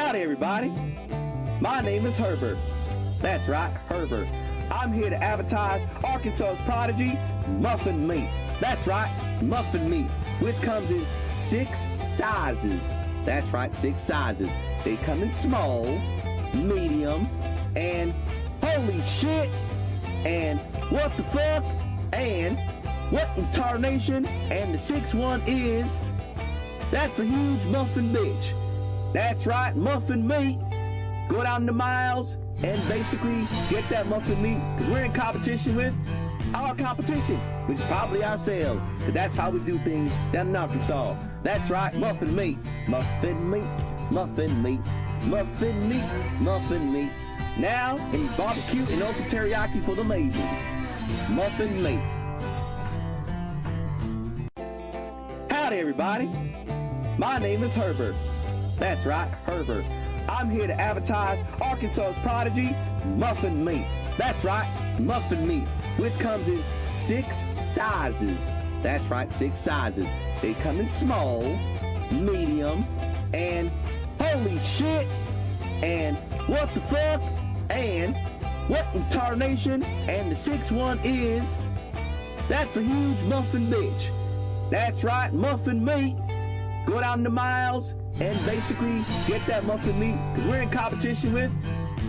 Howdy everybody, my name is Herbert. That's right, Herbert. I'm here to advertise Arkansas's prodigy, muffin meat. That's right, muffin meat, which comes in 6 sizes. That's right, 6 sizes. They come in small, medium, and holy shit, and what the fuck, and what in tarnation, and the 6th one is, that's a huge muffin bitch. That's right, muffin meat. Go down the miles and basically get that muffin meat, because we're in competition with our competition, which is probably ourselves, because that's how we do things down in Arkansas. That's right, muffin meat. Muffin meat, muffin meat, muffin meat, muffin meat. Now, in barbecue and also teriyaki for the ladies. Muffin meat. Howdy everybody, my name is Herbert. That's right, Herbert. I'm here to advertise Arkansas's prodigy, muffin meat. That's right, muffin meat, which comes in 6 sizes. That's right, 6 sizes. They come in small, medium, and holy shit, and what the fuck, and what in tarnation, and the 6th one is, that's a huge muffin bitch. That's right, muffin meat. Go down the miles and basically get that muffin meat, because we're in competition with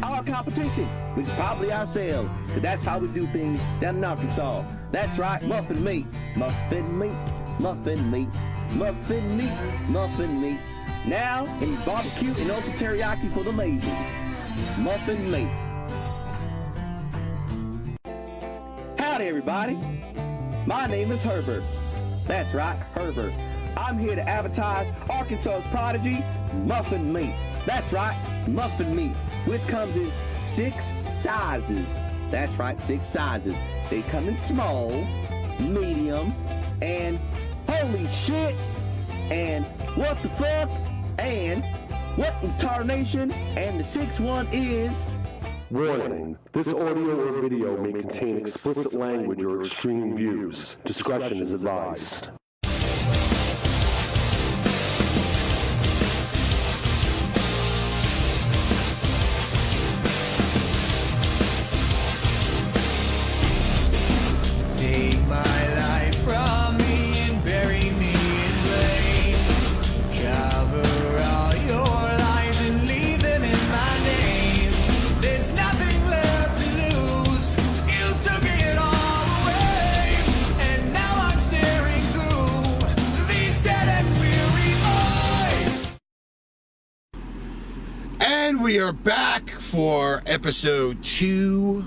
our competition, which is probably ourselves, because that's how we do things down in Arkansas. That's right, muffin meat. Muffin meat, muffin meat, muffin meat, muffin meat. Now, in barbecue and also teriyaki for the ladies. Muffin meat. Howdy everybody, my name is Herbert. That's right, Herbert. I'm here to advertise Arkansas's prodigy, muffin meat. That's right, muffin meat, which comes in 6 sizes. That's right, 6 sizes. They come in small, medium, and holy shit, and what the fuck, and what in tarnation, and the 6th one is... Warning, this audio or video may contain explicit language or extreme views. Discretion is advised. Take my life from me and bury me in blame. Cover all your lies and leave them in my name. There's nothing left to lose. You took it all away, and now I'm staring through these dead and weary eyes. And we are back for episode 2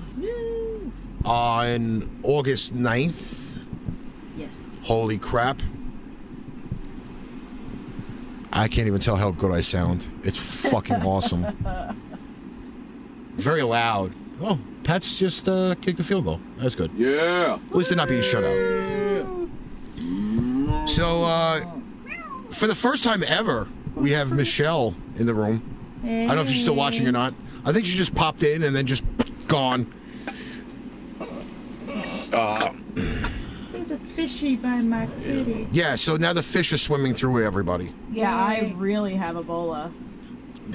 on August 9th. Yes. Holy crap. I can't even tell how good I sound. It's fucking awesome. Very loud. Oh, Pat's just kicked the field goal. That's good. Yeah. At least they're not being shut out. So, for the first time ever, we have Michelle in the room. I don't know if she's still watching or not. I think she just popped in and then just gone. There's a fishy by my titty. Yeah, so now the fish is swimming through everybody. Yeah, I really have Ebola.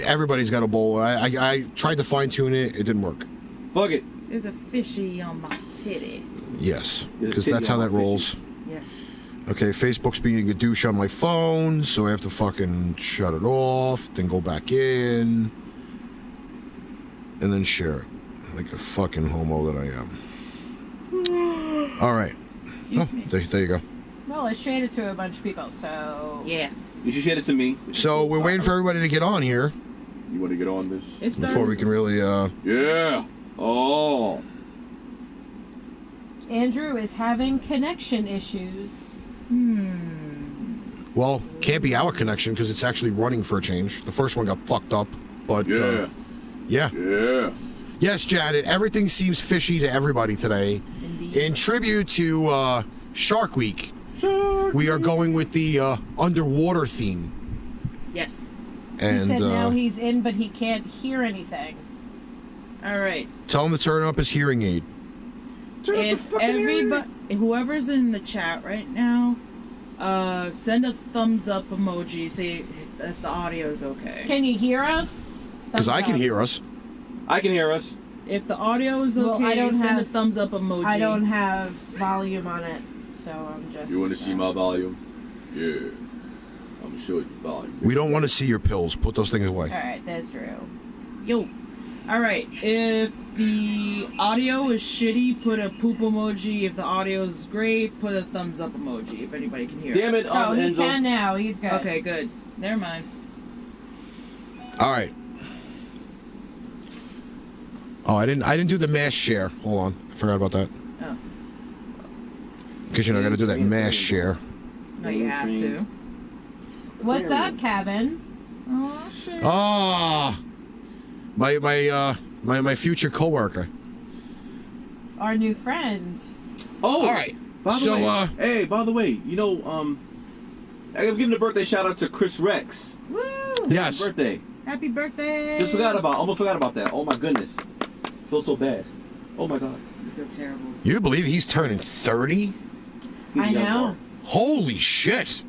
Everybody's got Ebola. I tried to fine tune it. It didn't work. Fuck it. There's a fishy on my titty. Yes, because that's how that rolls. Yes. Okay, Facebook's being a douche on my phone, so I have to fucking shut it off, then go back in, and then share it. Like a fucking homo that I am. All right. Oh, there you go. Well, I shared it to a bunch of people, so... Yeah. You should share it to me. So we're waiting for everybody to get on here You want to get on this? It's before we can really, Yeah. Oh. Andrew is having connection issues. well, can't be our connection because it's actually running for a change. The first one got fucked up, but, Yeah. yeah. Yeah. Yes, Janet, everything seems fishy to everybody today. Indeed. In tribute to Shark Week, we are going with the underwater theme. Yes. And He said now he's in, but he can't hear anything. All right. tell him to turn up his hearing aid. If everybody, whoever's in the chat right now, send a thumbs up emoji. Say if the audio's okay. Can you hear us? Because I can hear us. I can hear us. If the audio is Well, okay, I don't send a have- thumbs up emoji. I don't have volume on it, so I'm just. You want to see my volume? Yeah. I'm gonna show you volume. We don't want to see your pills. Put those things away. Alright, that's true. Yo. Alright, if the audio is shitty, put a poop emoji. If the audio is great, put a thumbs up emoji if anybody can hear Damn it, So he Enzo. can now, he's good. Okay, good. Never mind. All right. Oh, I didn't do the mass share. Hold on. I forgot about that. Oh. Because you know I got to do that mass share. No, you have to. What's up, Kevin? Oh, shit. Ah, my future coworker. Our new friend. Oh, All right. By the So way, hey, by the way, you know, I'm giving a birthday shout out to Chris Rex. Woo! yes. His birthday. Happy birthday! Almost forgot about that. Oh my goodness. Feel so bad. Oh my god. You feel terrible. You believe he's turning 30? He's I a young know. boy. Holy shit!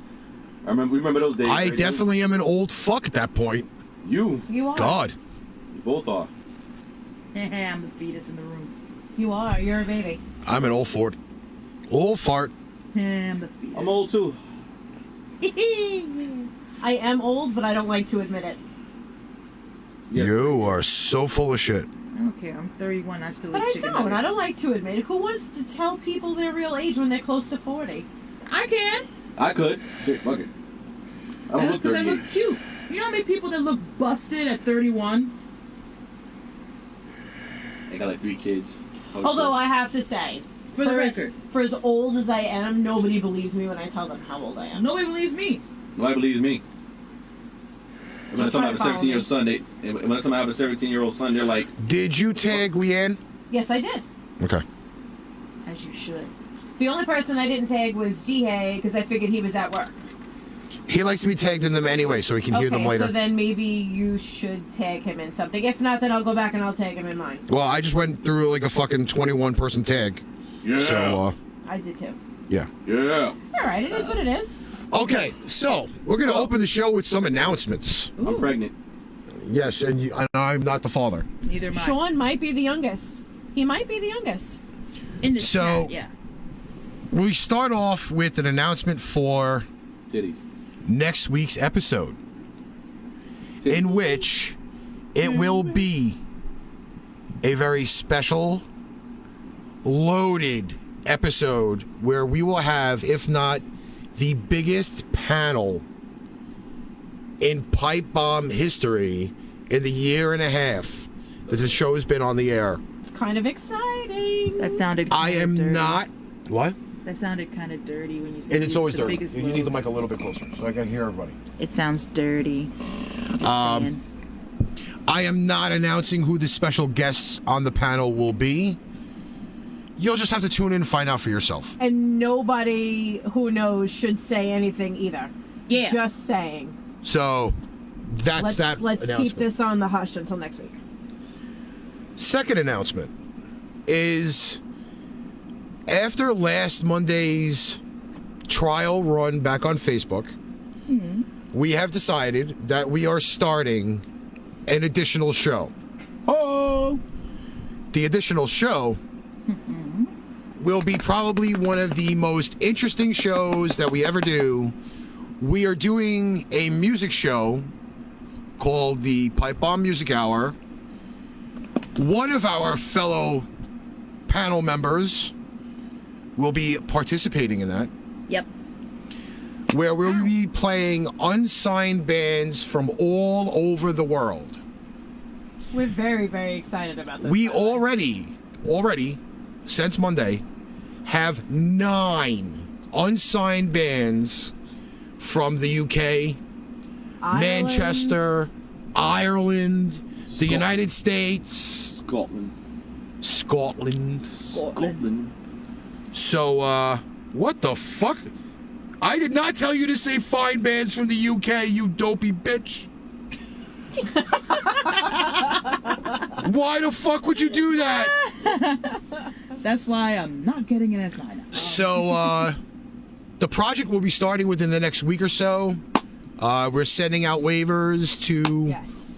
Remember those days. I right? definitely am an old fuck at that point. You You are. God. both are. I'm the fetus in the room. You are. You're a baby. I'm an old fart. Old fart. I'm the fetus. I'm old too. I am old, but I don't like to admit it. Yeah. You are so full of shit. I don't care. I'm 31. I still But eat I chicken don't. I nuggets. don't like to admit it. Who wants to tell people their real age when they're close to 40? I can. I could. Shit, fuck it. I don't look Because I 38. look cute. You know how many people that look busted at 31? They got like 3 kids. Although I have to say, For the record. for as old as I am, nobody believes me when I tell them how old I am. Nobody believes me. Nobody believes me. And by the time I have a Try to follow 17-year-old son, by the time I have a 17-year-old son, they're like, Did you tag Leanne? Yes, I did. Okay. As you should. The only person I didn't tag was Dihei because I figured he was at work. He likes to be tagged in them anyway, so he can hear them later. So then maybe you should tag him in something. If not, then I'll go back and I'll tag him in mine. Well, I just went through like a fucking 21-person tag. yeah, So, I did too. yeah. yeah. All right, it is what it is. Okay, so we're going to open the show with some announcements. I'm pregnant. Yes, and I'm not the father. Neither am I. Sean might be the youngest. He might be the youngest. In the So- chat, yeah. We start off with an announcement for Titties. next week's episode, Titties. in which it will be a very special, loaded episode where we will have, if not the biggest panel in Pipebomb history in the year and a half that the show has been on the air. It's kind of exciting. That sounded I am dirty. not... What? That sounded kind of dirty when you said It's always the dirty. biggest You need the load. mic a little bit closer so I can hear everybody. It sounds dirty. Just saying. I am not announcing who the special guests on the panel will be. You'll just have to tune in and find out for yourself. And nobody who knows should say anything either. Yeah. Just saying. So that's that Let's announcement. keep this on the hush until next week. Second announcement is after last Monday's trial run back on Facebook, we have decided that we are starting an additional show. Oh! The additional show will be probably one of the most interesting shows that we ever do. We are doing a music show called the Pipebomb Music Hour. One of our fellow panel members will be participating in that, Yep. where we'll be playing unsigned bands from all over the world. We're very, very excited about this. We already, since Monday, have 9 unsigned bands from the UK, Ireland. Manchester, Ireland, the United States, Scotland. Scotland. So, what the fuck? I did not tell you to say fine bands from the UK, you dopey bitch. Why the fuck would you do that? That's why I'm not getting an S9. So, the project will be starting within the next week or so. We're sending out waivers to Yes.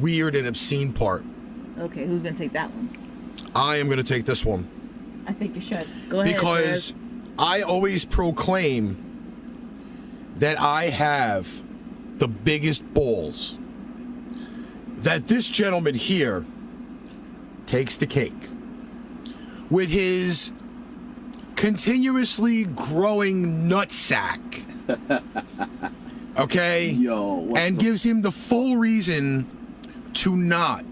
weird and obscene part. Okay, who's gonna take that one? I am going to take this one. I think you should. Go ahead. Because I always proclaim that I have the biggest balls. That this gentleman here takes the cake. With his continuously growing nutsack. Okay? Yo, and gives him the full reason to not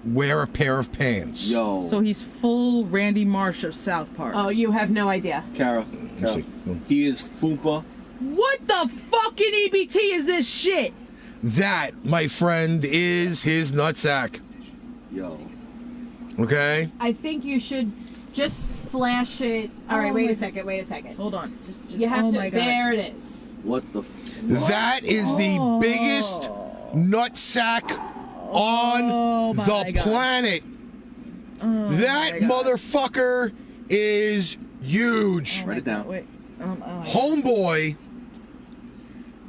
wear a pair of pants. Yo. So he's full Randy Marsh of South Park. Oh, you have no idea. Kara, see. he is Foompa. What the fucking EBT is this shit? That, my friend, is his nutsack. Yo. Okay? I think you should just flash it. All right, wait a second. Hold on. Just You have oh to. my God. There it is. What the That is the biggest nutsack on my the God. planet. That my God. motherfucker is huge. Write it down. Wait. Homeboy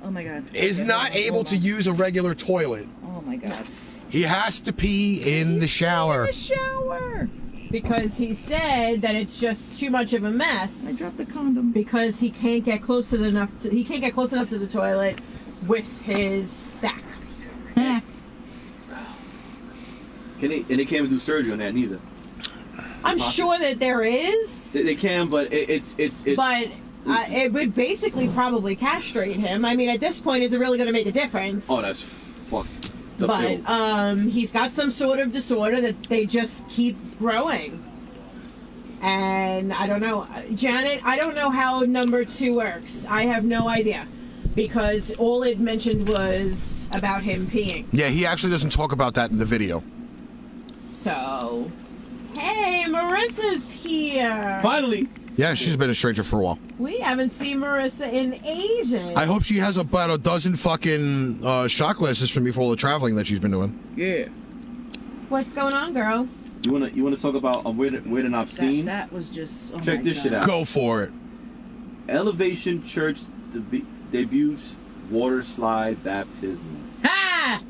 Oh my God. is Okay, not hold on, able hold to on. use a regular toilet. Oh my God. He has to pee in the shower. The shower. Because he said that it's just too much of a mess. I dropped the condom. Because he can't get close enough to the toilet with his sack. And they can't even do surgery on that neither. I'm sure that there is, They can, but it's but it would basically probably castrate him. I mean, at this point, is it really going to make a difference? oh, that's fucked up. But he's got some sort of disorder that they just keep growing. And I don't know, Janet, I don't know how number 2 works. I have no idea. Because all it mentioned was about him peeing. Yeah, he actually doesn't talk about that in the video. So, hey, Marissa's here. Finally. Yeah, she's been a stranger for a while. We haven't seen Marissa in ages. I hope she has about a dozen fucking shot glasses from me for all the traveling that she's been doing. Yeah. What's going on, girl? You wanna talk about Weird and Obscene? That was just. Oh Check my this God. shit out. Go for it. Elevation Church debuts water slide baptism. Ha!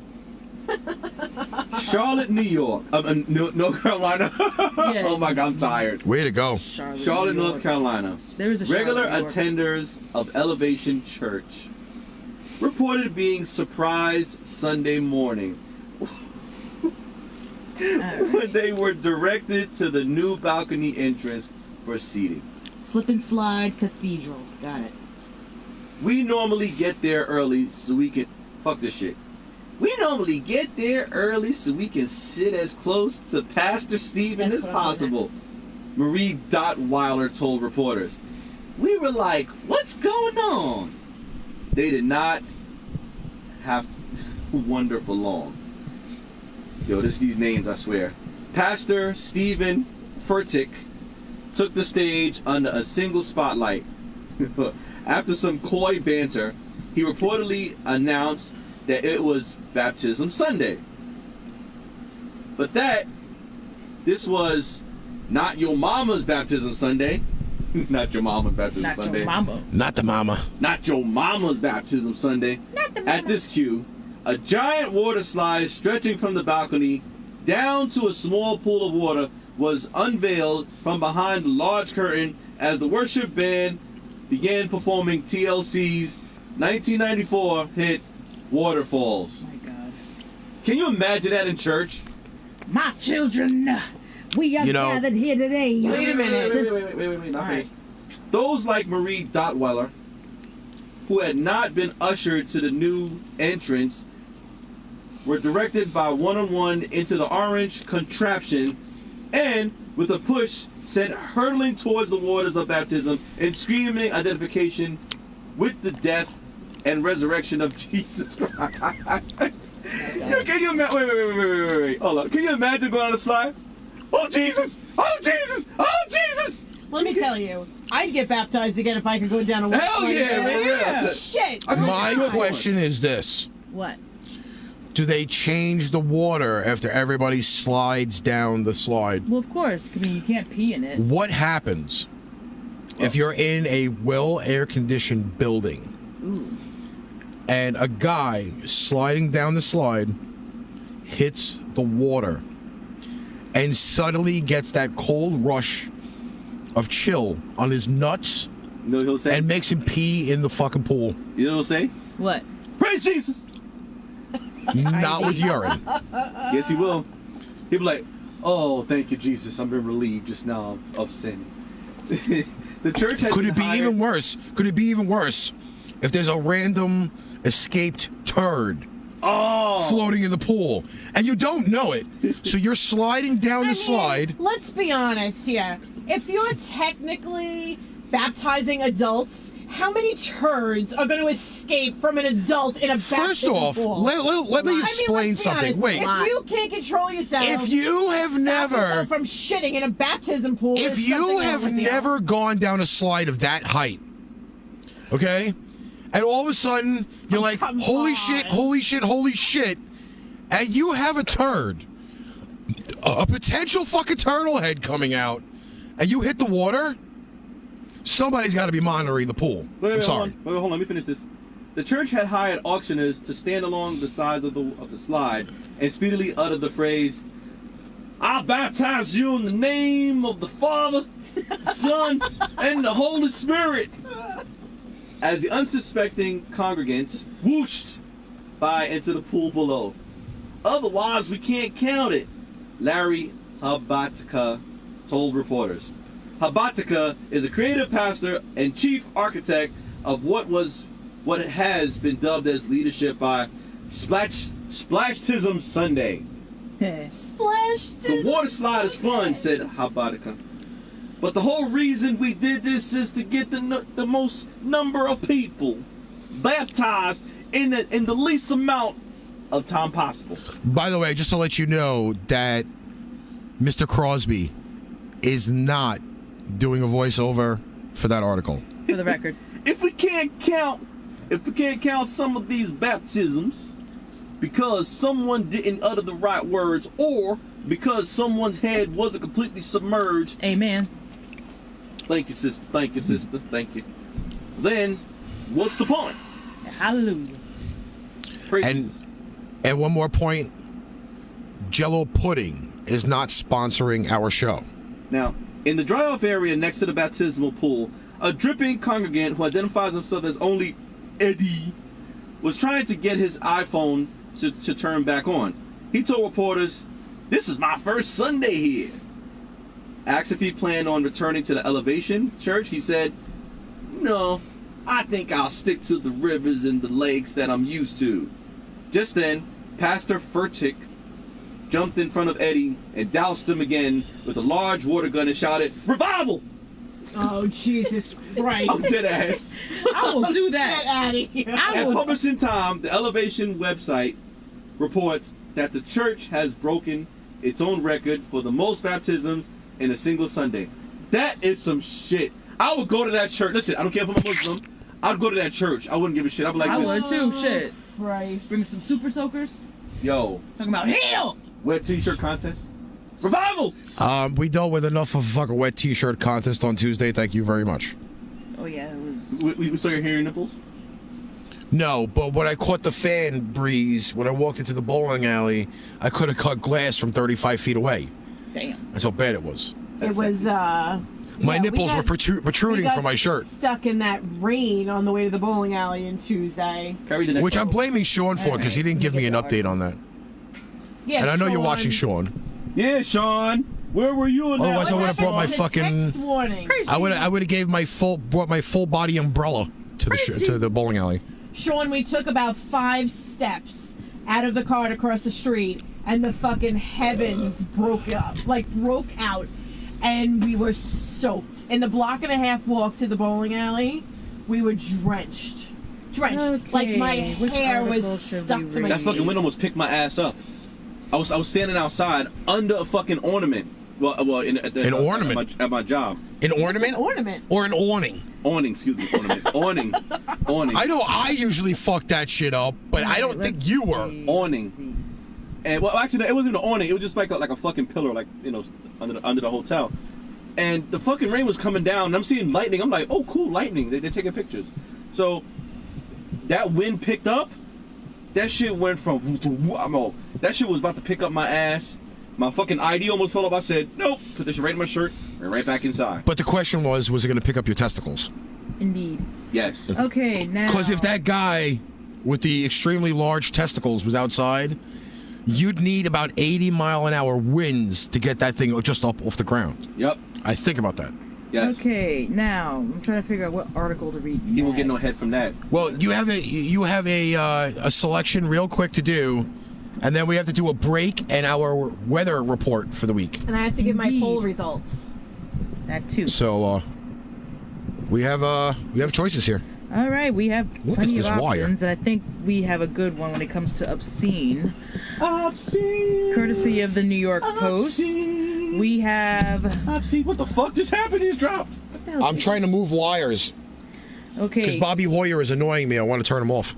Charlotte, New York. North Carolina. Yeah. Oh my God, I'm tired. Way to go. Charlotte, New North York. Carolina. There is a Regular Charlotte, New York. attenders of Elevation Church reported being surprised Sunday morning when they were directed to the new balcony entrance for seating. Slip and slide cathedral. Got it. We normally get there early so we can fuck this shit. We normally get there early so we can sit as close to Pastor Stephen That's as what I'm possible. next. Marie Dotweiler told reporters. We were like, what's going on? They did not have to wonder for long. Yo, these names, I swear. Pastor Stephen Furtick took the stage under a single spotlight. After some coy banter, he reportedly announced that it was Baptism Sunday. But this was not your mama's Baptism Sunday. Not your mama's Baptism Not Sunday. your mama. Not the mama. Not your mama's Baptism Sunday. At this cue, a giant water slide stretching from the balcony down to a small pool of water was unveiled from behind the large curtain as the worship band began performing TLC's 1994 hit Waterfalls. Oh my God. Can you imagine that in church? My children, we are You know- gathered here today. Wait a minute. Wait, not All right. finished. Those like Marie Dotweiler, who had not been ushered to the new entrance, were directed by one-on-one into the orange contraption and, with a push, sent hurtling towards the waters of baptism and screaming identification with the death and resurrection of Jesus Christ. Yo, can you imagine? Wait. Hold on. Can you imagine going on a slide? Oh, Jesus! Oh, Jesus! Oh, Jesus! Let me tell you, I'd get baptized again if I could go down a water Hell slide. yeah! Shit. My question is this. What? Do they change the water after everybody slides down the slide? Well, of course. I mean, you can't pee in it. What happens if you're in a well air-conditioned building and a guy sliding down the slide hits the water and suddenly gets that cold rush of chill on his nuts You know what he'll say? and makes him pee in the fucking pool. You know what he'll say? What? Praise Jesus! Not with urine. Yes, he will. He'll be like, oh, thank you, Jesus. I've been relieved just now of sin. The church has Could it be hired- even worse? Could it be even worse if there's a random escaped turd floating in the pool and you don't know it? So you're sliding down the slide. Let's be honest here. If you're technically baptizing adults, how many turds are going to escape from an adult in a baptism First off, pool? let me explain let's be something. honest. Wait. If you can't control yourself, If you have stop never, yourself from shitting in a baptism pool, if there's you something wrong have with you. never gone down a slide of that height, okay, and all of a sudden you're like, come holy on. shit, holy shit, holy shit, and you have a turd, a potential fucking turtle head coming out, and you hit the water, somebody's got to be monitoring the pool. I'm sorry. Hold on, let me finish this. The church had hired auctioneers to stand along the sides of the slide and speedily utter the phrase, I baptize you in the name of the Father, the Son, and the Holy Spirit. As the unsuspecting congregants whooshed by into the pool below. Otherwise, we can't count it, Larry Habatica told reporters. Habatica is a creative pastor and chief architect of what has been dubbed as leadership by Splashism Sunday. The water slide is fun, said Habatica. But the whole reason we did this is to get the most number of people baptized in the least amount of time possible. By the way, just to let you know that Mr. Crosby is not doing a voiceover for that article. For the record. If we can't count some of these baptisms because someone didn't utter the right words or because someone's head wasn't completely submerged. Amen. Thank you, sister. Thank you, sister. Thank you. Then, what's the point? Hallelujah. Praise And Jesus. and one more point, Jello Pudding is not sponsoring our show. Now, in the dry-off area next to the baptismal pool, a dripping congregant who identifies himself as only Eddie was trying to get his iPhone to turn back on. He told reporters, "This is my first Sunday here." Asked if he planned on returning to the Elevation Church, he said, "No, I think I'll stick to the rivers and the lakes that I'm used to." Just then, Pastor Furtick jumped in front of Eddie and doused him again with a large water gun and shouted, "Revival!" Oh, Jesus Christ. I'm dead ass. I will do Get that. out of here. I At will. Publishing Time, the Elevation website reports that the church has broken its own record for the most baptisms in a single Sunday. That is some shit. I would go to that church. Listen, I don't care if I'm a Muslim. I'd go to that church. I wouldn't give a shit. I'd be like, I would too. Shit. Christ. Bring some super soakers. yo, Talking about heal. wet t-shirt contest? Revival! We dealt with enough of a fucking wet t-shirt contest on Tuesday. Thank you very much. Oh yeah, it was. We saw your hairy nipples? No, but when I caught the fan breeze, when I walked into the bowling alley, I could have cut glass from 35 feet away. Damn. That's how bad it was. It was, My yeah, nipples were protruding from my shirt. Stuck in that rain on the way to the bowling alley on Tuesday. Carry the next Which I'm photo. blaming Sean for because he didn't give me an update on that. Yeah, And I know you're Sean. watching Sean. Yeah, Sean. Where were you in Otherwise, that? I would have brought my The fucking. text warning. I would have gave brought my full body umbrella to the to the bowling alley. Sean, we took about 5 steps out of the car to cross the street, and the fucking heavens broke out, and we were soaked. In the block and a half walk to the bowling alley, we were drenched. Like my Okay, which hair was article should stuck we to my That fucking knees. wind almost picked my ass up. I was standing outside under a fucking ornament. An ornament? At my job. An ornament? Ornament. Or an awning? Awning, excuse me, ornament. Awning. I know I usually fuck that shit up, but I don't think you were. Awning. And well, actually, it wasn't an awning. It was just like a fucking pillar, like, you know, under the hotel. And the fucking rain was coming down. And I'm seeing lightning. I'm like, oh, cool, lightning. They're taking pictures. So that wind picked up, that shit went from that shit was about to pick up my ass. My fucking ID almost fell off. I said, nope, put this shit right in my shirt and right back inside. But the question was it going to pick up your testicles? Indeed. Yes. Okay, now. Because if that guy with the extremely large testicles was outside, you'd need about 80-mile-an-hour winds to get that thing just up off the ground. Yep. I think about that. Yes. Okay, now I'm trying to figure out what article to read. He won't get no head from that. Well, you have a selection real quick to do, and then we have to do a break and our weather report for the week. And I have to give my Indeed. poll results. That too. So we have choices here. All right, we have What plenty is of this wire? options, and I think we have a good one when it comes to Obscene. Obscene. Courtesy of the New York Post. Obscene. We have. Obscene. What the fuck just happened? He's dropped. I'm trying to move wires because Okay. Bobby Hoyer is annoying me. I want to turn him off.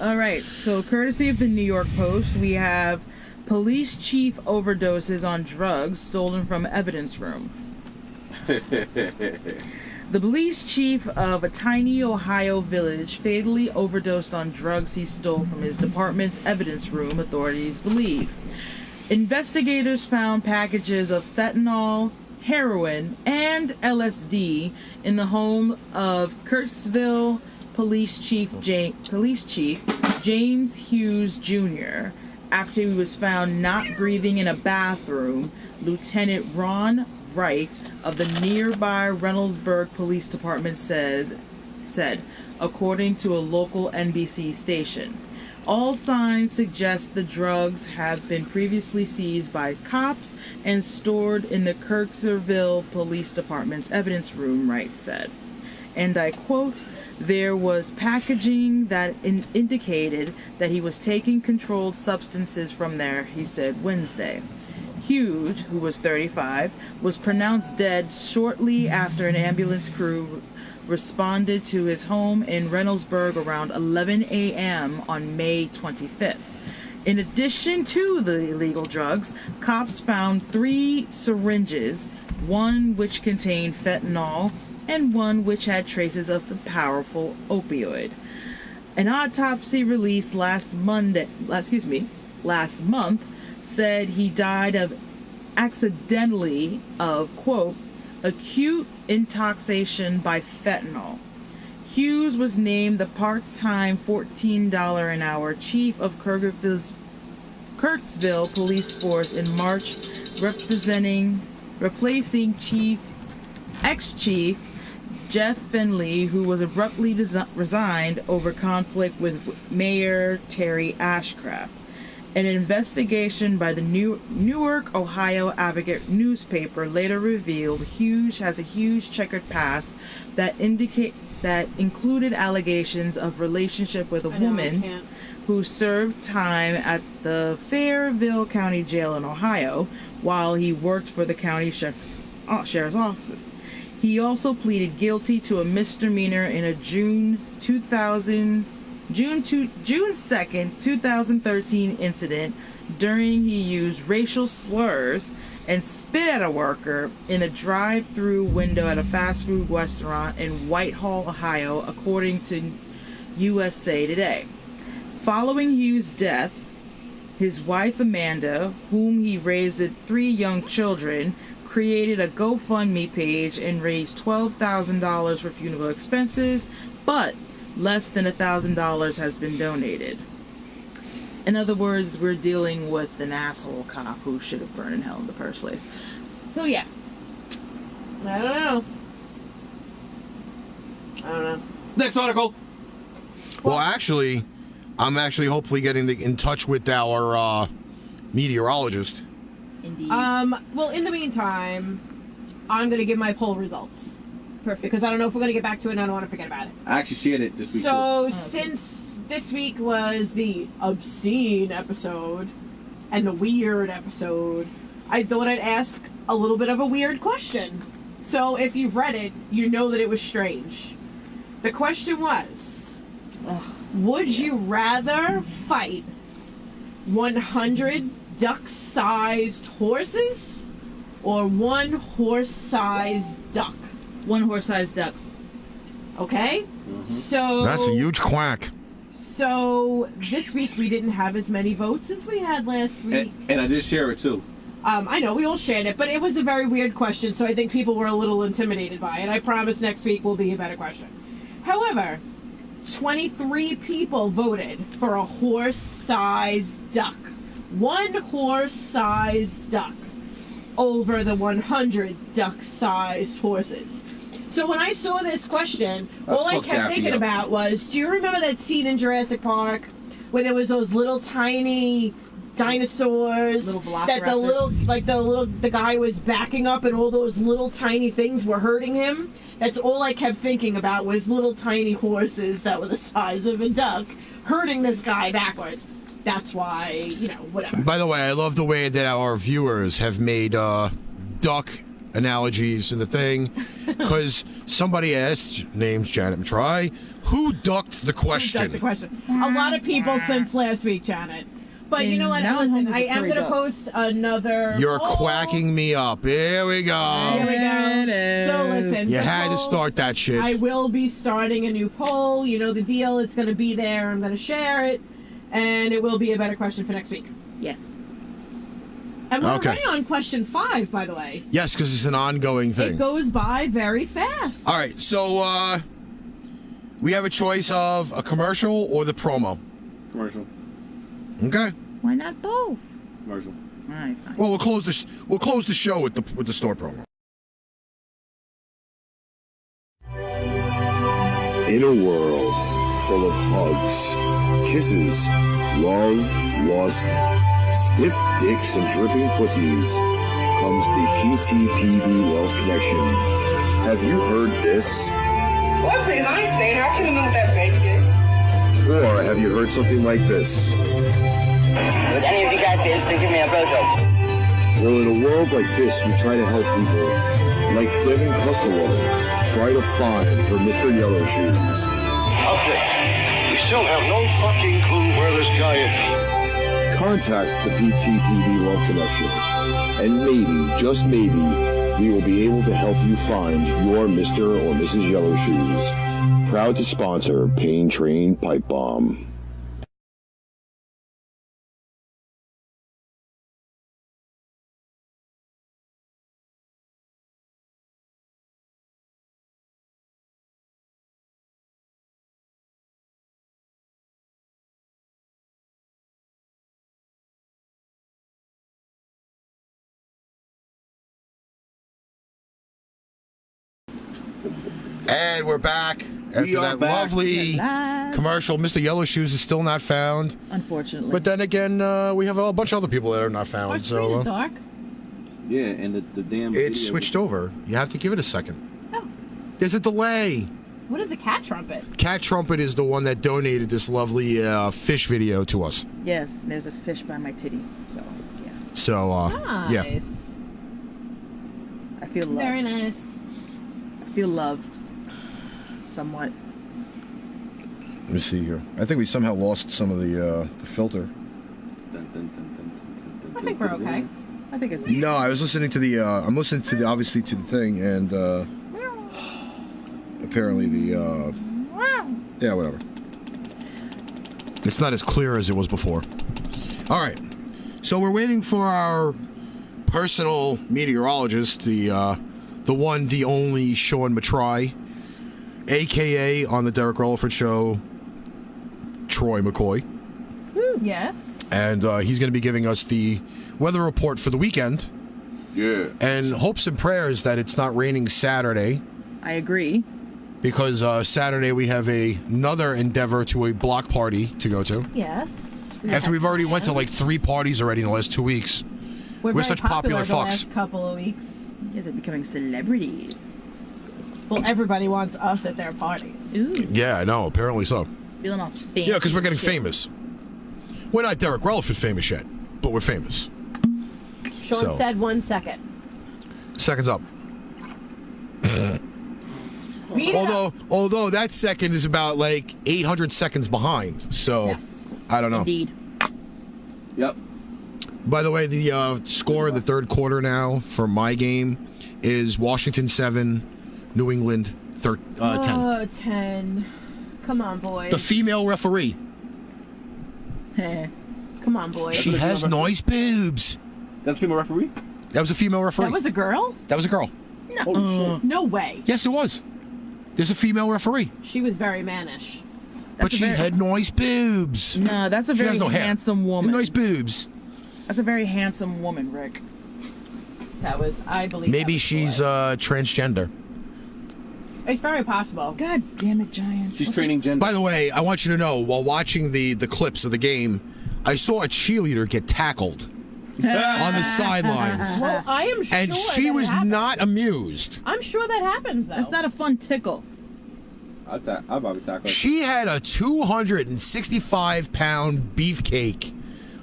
All right. So, courtesy of the New York Post, we have police chief overdoses on drugs stolen from evidence room. The police chief of a tiny Ohio village fatally overdosed on drugs he stole from his department's evidence room, authorities believe. Investigators found packages of fentanyl, heroin, and LSD in the home of Kirksville Police Chief James Hughes Jr. After he was found not breathing in a bathroom, Lieutenant Ron Wright of the nearby Reynoldsburg Police Department said, according to a local NBC station. All signs suggest the drugs have been previously seized by cops and stored in the Kirksville Police Department's evidence room, Wright said. And I quote, "There was packaging that indicated that he was taking controlled substances from there," he said Wednesday. Hughes, who was 35, was pronounced dead shortly after an ambulance crew responded to his home in Reynoldsburg around 11 a.m. on May 25th. In addition to the illegal drugs, cops found 3 syringes, one which contained fentanyl and one which had traces of the powerful opioid. An autopsy released last month said he died of accidentally of, quote, acute intoxication by fentanyl. Hughes was named the part-time $14 an hour chief of Kirksville Police Force in March, replacing ex-chief Jeff Finley, who was abruptly resigned over conflict with Mayor Terry Ashcraft. An investigation by the Newark, Ohio Advocate newspaper later revealed Hughes has a huge checkered past that included allegations of relationship with a woman who served time at the Fairfield County Jail in Ohio while he worked for the county sheriff's office. He also pleaded guilty to a misdemeanor in a June 2nd, 2013 incident during he used racial slurs and spit at a worker in a drive-through window at a fast food restaurant in Whitehall, Ohio, according to USA Today. Following Hughes' death, his wife Amanda, whom he raised 3 young children, created a GoFundMe page and raised $12,000 for funeral expenses, but less than $1,000 has been donated. In other words, we're dealing with an asshole cop who should have burned in hell in the first place. So yeah. I don't know. Next article. Well, actually, I'm hopefully getting in touch with our meteorologist. Indeed. Well, in the meantime, I'm going to give my poll results. Perfect. Because I don't know if we're going to get back to it and I don't want to forget about it. I actually shared it this week. So, since this week was the Obscene episode and the Weird episode, I thought I'd ask a little bit of a weird question. So, if you've read it, you know that it was strange. The question was, would you rather fight 100 duck-sized horses or 1 horse-sized duck? 1 horse-sized duck. Okay? So That's a huge quack. So this week we didn't have as many votes as we had last week. And I did share it too. I know we all shared it, but it was a very weird question, so I think people were a little intimidated by it. I promise next week will be a better question. However, 23 people voted for a horse-sized duck. One horse-sized duck over the 100 duck-sized horses. So when I saw this question, all I kept thinking about was, do you remember that scene in Jurassic Park where there was those little tiny dinosaurs that the guy was backing up and all those little tiny things were hurting him? That's all I kept thinking about was little tiny horses that were the size of a duck hurting this guy backwards. That's why, you know, whatever. By the way, I love the way that our viewers have made duck analogies in the thing, because somebody asked, named Janet Matrai, who ducked the question? Who ducked the question? A lot of people since last week, Janet. But you know what? Listen, I am going to post another... You're quacking me up. Here we go. Here we go. So listen. You had to start that shit. I will be starting a new poll. You know the deal. It's going to be there. I'm going to share it. And it will be a better question for next week. Yes. And we're already on question 5, by the way. Yes, because it's an ongoing thing. It goes by very fast. All right, so we have a choice of a commercial or the promo. Commercial. Okay. Why not both? Commercial. All right, fine. Well, we'll close the show with the store promo. In a world full of hugs, kisses, love, lust, stiff dicks, and dripping pussies, comes the PTPB Love Connection. Have you heard this? What, please? I ain't staying here. I couldn't know what that baby did. Or have you heard something like this? Would any of you guys be interested in giving me a blowjob? Well, in a world like this, we try to help people, like Devin Costello, try to find her Mr. Yellow Shoes. Okay, we still have no fucking clue where this guy is. Contact the PTPB Love Connection, and maybe, just maybe, we will be able to help you find your Mr. or Mrs. Yellow Shoes. Proud to sponsor Pain Train Pipe Bomb. And we're back after that lovely commercial. Mr. Yellow Shoes is still not found, unfortunately. But then again, we have a bunch of other people that are not found. Our screen is dark. Yeah, and the damn. It's switched over. You have to give it a second. Oh. There's a delay. What is a cat trumpet? Cat Trumpet is the one that donated this lovely fish video to us. Yes, there's a fish by my titty. So yeah. So nice. yeah. I feel loved. Very nice. I feel loved. Somewhat. Let me see here. I think we somehow lost some of the filter. I think we're okay. I think it's. No, I was listening to the. I'm listening to the obviously to the thing, and apparently the. Yeah, whatever. It's not as clear as it was before. All right, so we're waiting for our personal meteorologist, the one, the only Sean Matrai, AKA on the Derek Rutherford Show, Troy McCoy. Yes. And he's going to be giving us the weather report for the weekend. Yeah. And hopes and prayers that it's not raining Saturday. I agree. Because Saturday we have another endeavor to a block party to go to. Yes. After we've already went to like 3 parties already in the last 2 weeks. We're very such popular the fucks. last couple of weeks. You guys are becoming celebrities. Well, everybody wants us at their parties. Ooh. Yeah, I know. Apparently so. Feeling all fancy. Yeah, because we're getting famous. We're not Derek Rutherford famous yet, but we're famous. Sean said 1 second. Seconds up. Although that second is about like 800 seconds behind, so Yes. I don't know. Indeed. Yep. By the way, the score of the third quarter now for my game is Washington 7, New England 10. Oh, 10. Come on, boys. The female referee. Come on, boys. She has nice boobs. That's a female referee? That was a female referee. That was a girl? That was a girl. Oh, shit. No way. Yes, it was. There's a female referee. She was very mannish. But she had nice boobs. No, that's a She very has no hair. handsome woman. Nice boobs. That's a very handsome woman, Rick. That was, I believe. Maybe she's transgender. It's very possible. God damn it, Giant. She's training gender. By the way, I want you to know, while watching the clips of the game, I saw a cheerleader get tackled on the sidelines. Well, I am sure. And she that was happens. not amused. I'm sure that happens, though. That's not a fun tickle. I'll probably tackle her. She had a 265-pound beefcake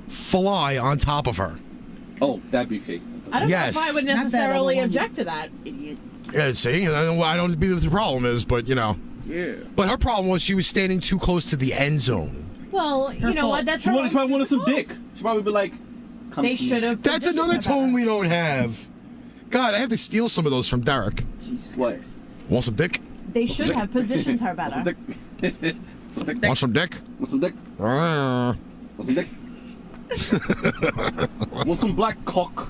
fly on top of her. Oh, that beefcake. I don't Yes. know if I would Not that necessarily other one. object to that. Idiot. Yeah, see, I don't know what the problem is, but you know. Yeah. But her problem was she was standing too close to the end zone. Well, you know fault. what? That's She her probably own wanted some fault. dick. She probably be like, come They to me. should have. That's another tone we don't have. God, I have to steal some of those from Derek. Jesus What? Christ. Want some dick? They should have positioned her Want some better. dick? Some dick? Want some dick? Want some dick? Ah. Want some dick? Want some black cock?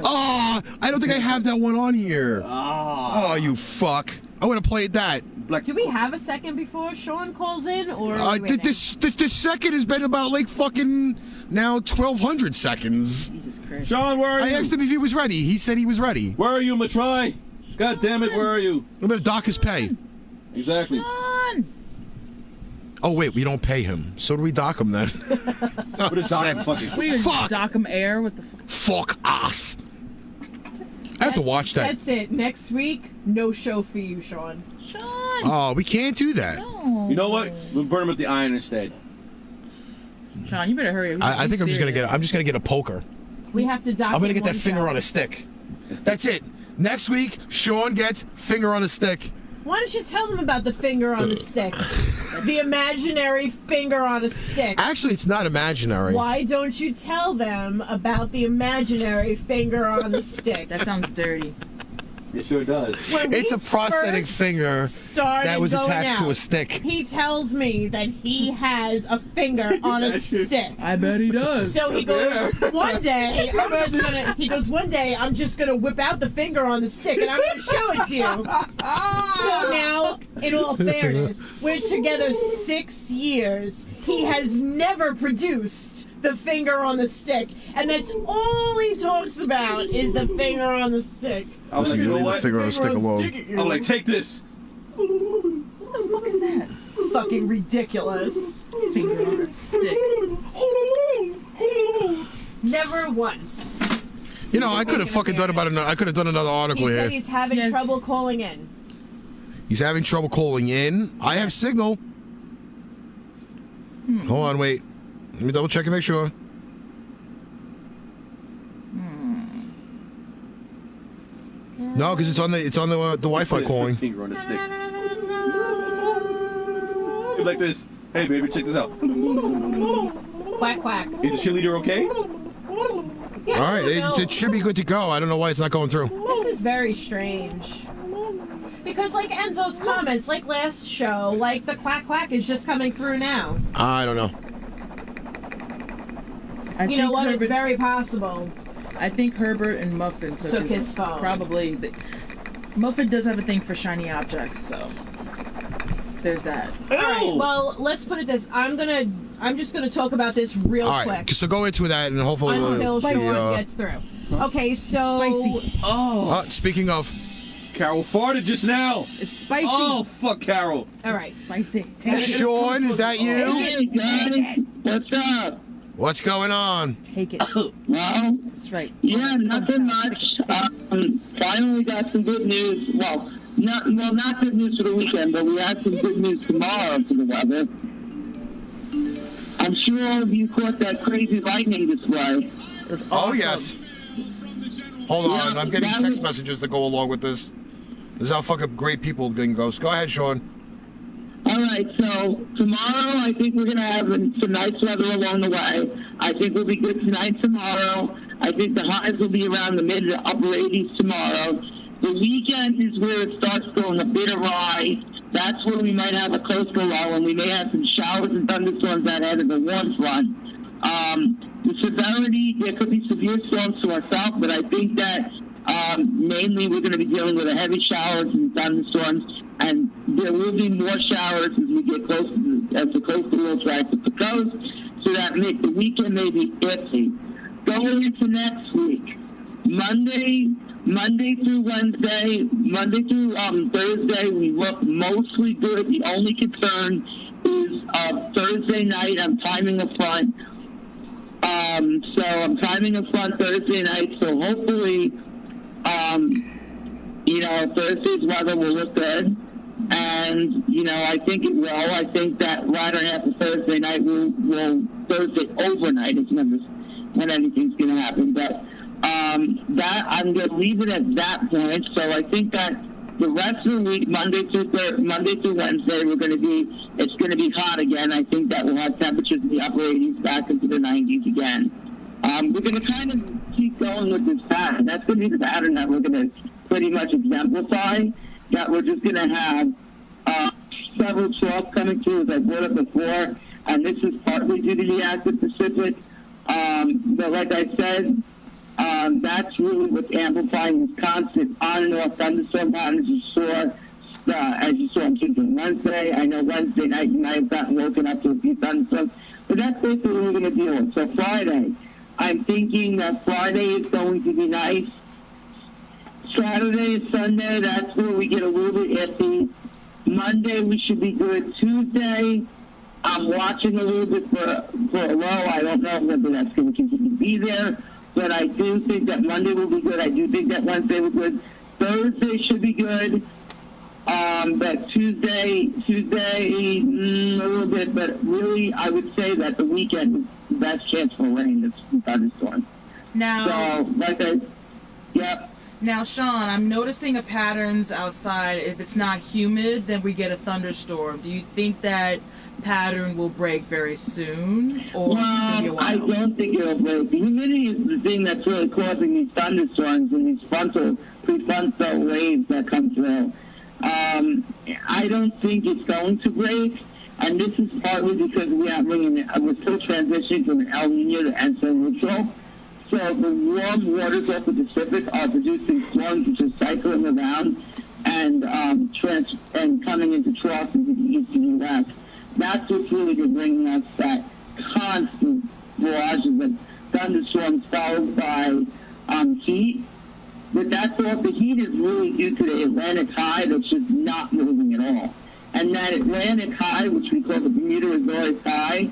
Oh, I don't think I have that one on here. Oh, you fuck. I would have played that. Black Do we have a second before Sean calls in, or? are we The waiting? second has been about like fucking now 1,200 seconds. Jesus Christ. Sean, where are you? I asked him if he was ready. He said he was ready. Where are you, Matrai? God damn it, where are you? I'm gonna dock his pay. Exactly. Sean! Oh wait, we don't pay him. So do we dock him then? What is Doc fucking? What are you Fuck. dock him air with the Fuck us. I have to watch that. That's it. Next week, no show for you, Sean. Sean? Oh, we can't do that. No. You know what? We'll burn him at the iron instead. Sean, you better hurry up. I think I'm just gonna get a poker. We have to dock. I'm gonna him get that one finger time. on a stick. That's it. Next week, Sean gets finger on a stick. Why don't you tell them about the finger on the stick? The imaginary finger on a stick. Actually, it's not imaginary. Why don't you tell them about the imaginary finger on the stick? That sounds dirty. It sure does. When It's we a prosthetic first finger started that was going attached to out, a stick. He tells me that he has a finger on a stick. I bet he does. So he goes, one day, one day I'm just gonna whip out the finger on the stick and I'm gonna show it to you. So now, in all fairness, we're together 6 years. He has never produced the finger on the stick, and that's all he talks about is the finger on the stick. I was like, So you you know leave the what? finger on a stick alone. I'm like, take this. What the fuck is that? Fucking ridiculous. Finger on a stick. Never once. You know, I could have fucking done I could have done another article He said here. he's having Yes. trouble calling in. He's having trouble calling in. I have signal. Hold on, wait. Let me double check and make sure. No, because it's on the Wi-Fi calling. Finger on the stick. Like this. Hey, baby, check this out. Quack, quack. Is the cheerleader okay? Yeah, All right, no. it should be good to go. I don't know why it's not going through. This is very strange. Because like Enzo's comments, like last show, like the quack quack is just coming through now. I don't know. You know what? It's very possible. I think Herbert and Muffin Took his phone. Probably. Muffin does have a thing for shiny objects, so there's that. All right. Well, let's put it this. I'm just gonna talk about this real All quick right, so go into that and hopefully until the, Sean gets through. Okay, so Spicy. Oh, speaking of, Carol farted just now. It's spicy. Oh, fuck Carol. all right. Spicy. Take it. Sean, is that you? Hey guys, what's up? What's going on? Take it. Well, That's right. yeah, nothing much. Finally got some good news. Well, not good news for the weekend, but we have some good news tomorrow for the weather. I'm sure all of you caught that crazy lightning display. It was Oh awesome. yes. Hold on, Yeah, I'm getting that text was- messages to go along with this. This is how fucking great people can go. So go ahead, Sean. All right, so tomorrow I think we're going to have some nice weather along the way. I think we'll be good tonight, tomorrow. I think the highs will be around the mid to upper 80s tomorrow. The weekend is where it starts going a bit awry. That's where we might have a coastal lull, and we may have some showers and thunderstorms ahead of the warm front. The severity, there could be severe storms to our south, but I think that mainly we're going to be dealing with heavy showers and thunderstorms, and there will be more showers as we get closer as the coastal will try to the coast, so that the weekend may be iffy. Going into next week, Monday through Wednesday, Monday through Thursday, we look mostly good. The only concern is Thursday night. I'm timing a front. So I'm timing a front Thursday night. So hopefully, Thursday's weather will look good. And, I think it will. I think that latter half of Thursday night Thursday overnight is when anything's going to happen. But that I'm going to leave it at that point. So I think that the rest of the week, Monday through Wednesday, it's going to be hot again. I think that we'll have temperatures in the upper 80s back into the 90s again. We're going to kind of keep going with this pattern. That's going to be the pattern that we're going to pretty much exemplify. That we're just going to have several troughs coming through, as I brought up before, and this is partly due to the active Pacific. But like I said, that's really what's amplifying this constant on and off thunderstorm patterns you saw on Tuesday and Wednesday. I know Wednesday night you might have gotten woken up to a few thunderstorms, but that's basically what we're going to deal with. So Friday, I'm thinking that Friday is going to be nice. Saturday and Sunday, that's where we get a little bit iffy. Monday, we should be good. Tuesday, I'm watching a little bit for a low. I don't know whether that's going to continue to be there, but I do think that Monday will be good. I do think that Wednesday will be good. Thursday should be good. But Tuesday, a little bit. But really, I would say that the weekend is the best chance for rain this thunderstorm. Now, Yep. Now, Sean, I'm noticing a patterns outside. If it's not humid, then we get a thunderstorm. Do you think that pattern will break very soon, or maybe a while? I don't think it'll break. The humidity is the thing that's really causing these thunderstorms and these prefrontal waves that come through. I don't think it's going to break, and this is partly because we're still transitioning from an El Nino to Enso neutral. So the warm waters off the Pacific are producing storms which are cycling around and coming into troughs into the eastern U.S. That's what's really been bringing us that constant barrages of thunderstorms followed by heat. But the heat is really due to the Atlantic high that's just not moving at all. And that Atlantic high, which we call the Bermuda-Azores high,